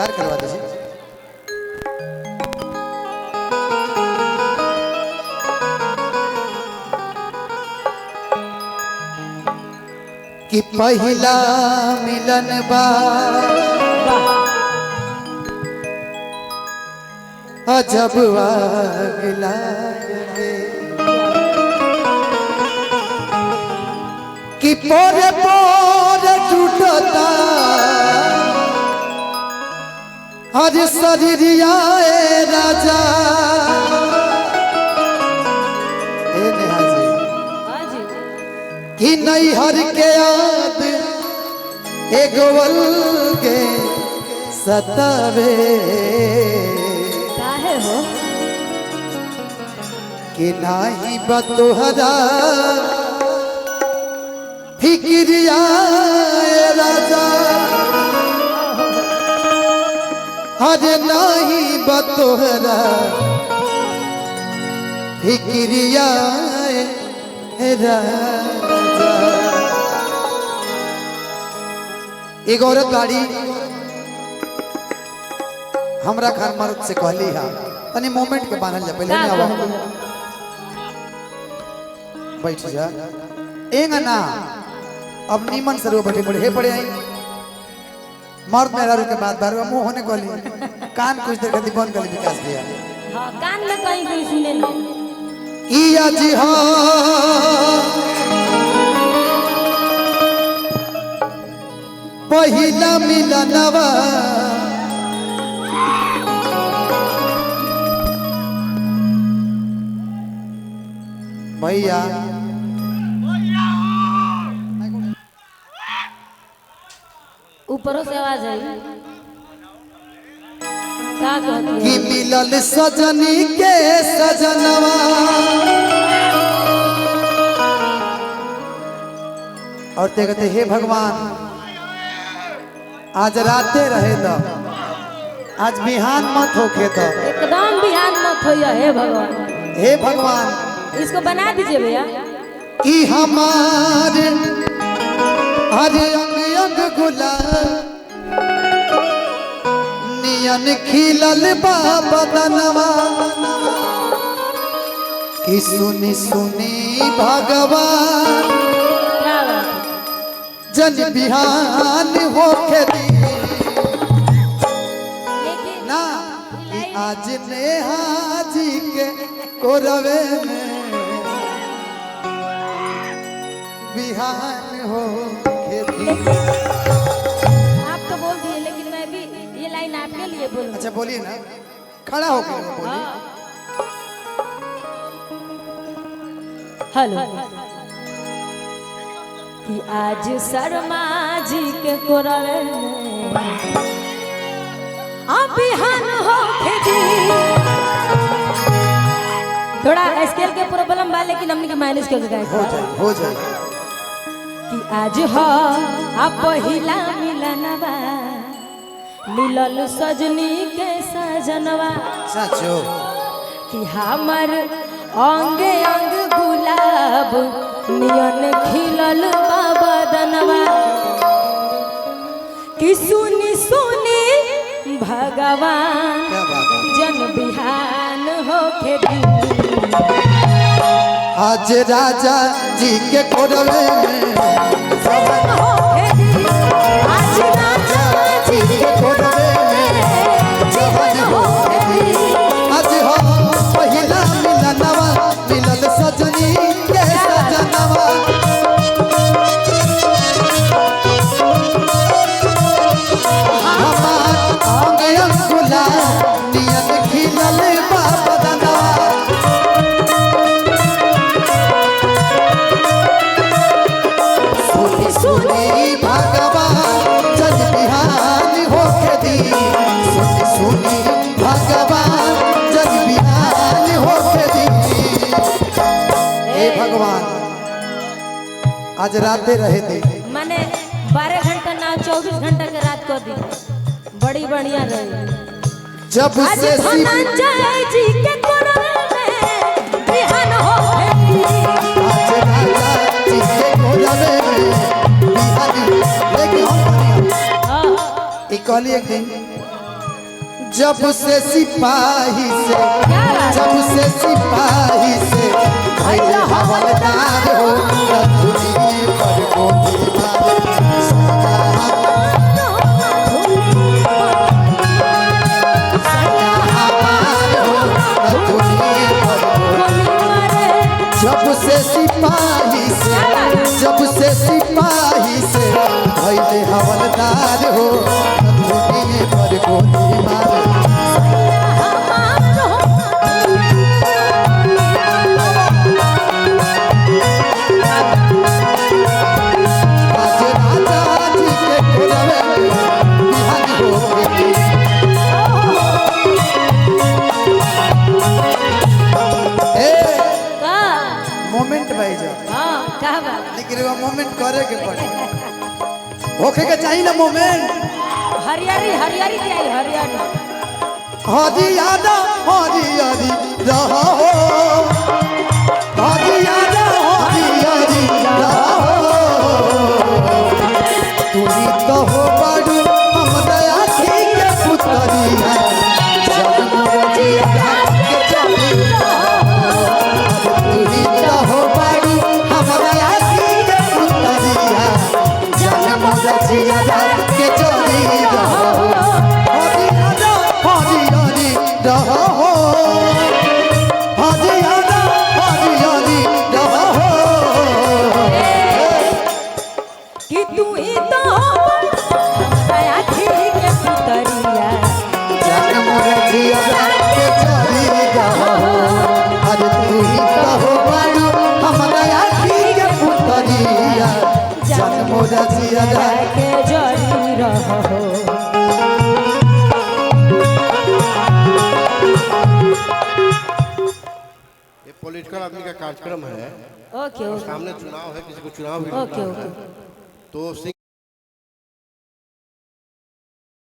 चार करवा दीजिए। कि पहला मिलन बा अजब अगला कि पोरे पोरे टूटता हर शरीरिया राजा कि नहीं हर के याद एगोवल के सतावे काहे हो कि नाही बतोहरा फिक्रिया राजा हरे नाही बतोहरा फिक्रिया राजा। एक औरत बाड़ी हमरा खान मर्द से कहली हा तनी मोमेंट के बांधल जा पहले नहीं आवा बैठ जा एंग ना अब नीमन से रो बैठे पड़े हे पड़े आई मर्द मेरा रो के बाद बार मुंह होने कहली कान कुछ देर खातिर बंद कर ली विकास भैया हां कान में कहीं कोई सुने ना किया जी हाँ पहिला मिलनवा भैया ऊपरों से आवाज आई क्या कहती कि मिलल सजनी के सजनवा और ते कहते हे भगवान आज राते रहे तो आज बिहान मत होके तो एकदम बिहान मत होइए हे भगवान इसको बना दीजिए भैया कि हमारे हरे अंग अंग गुलाब नियन खिलल बदनवा कि सुनी सुनी भगवान क्या बात जन बिहान होके दी लेकिन ना कि आज नेहा जी के कोरवे में बिहान होके दी। आप तो बोल दिए लेकिन मैं भी ये लाइन आपके लिए बोलूं अच्छा बोलिए ना खड़ा होकर बोलिए हेलो कि आज शर्मा जी के कोरवे में आप बिहान होके दी थोड़ा स्केल के प्रॉब्लम बा लेकिन हमने के माइनस करके गाए हो जाए कि आज हो आप पहिला मिलनवा मिलल सजनी के सजनवा सचो कि हमर अंगे अंग गुलाब नियन खिलल बदनवा कि सुनी सुनी भगवान क्या बात है जन बिहान होके दी आज राजा जी के कोरवे में होके दी आज राजा जी के कोरवे में जवन होके दी। आज हो पहिला मिलनवा मिलल सजनी के सजनवा हमार अंग अंग गुलाब नियन खिलल बदनवा सुनी भगवान जन बिहान होके दी सुनी भगवान जन बिहान होके दी। हे भगवान आज राते रहे थे मैंने 12 घंटा ना 24 घंटा के रात को दी बड़ी बढ़िया रही जब आज से धनंजय जी के कोरवे में बिहान होके दी आज राजा जी के कोरवे में बिहान लेकिन हम कहली एक दिन जब से सिपाही से क्या बात? जब से सिपाही से भइल हवलदार हो रतुनी पर गोली मारे सैया हमार हो रतुनी पर गोली जब से सिपाही से भइल हवलदार हो रतुनी पर गोली मारे मोमेंट भाई जा लेकिन वो मोमेंट करे के पड़े होखे के चाहिए ना मोमेंट हरियारी हरियारी क्या है हरियारी हाजी यादा रहो हाजी यादा रहो तुही तो हो बड़ू हम दया के पुतरिया जन्म जिया के चली तुही तो हो बड़ू हम दया के पुतरिया जन्म जिया के चली रहो कि तू ही तो दया ठीक है पुतरिया जन्म जिया के चली रहो अरे तू ही कहो बड़ू हम दया के पुतरिया जन्म जिया के जड़ी रहो पॉलिटिकल आदमी का कार्यक्रम है ओके ओके सामने चुनाव है किसी को चुनाव भी ओके ओके तो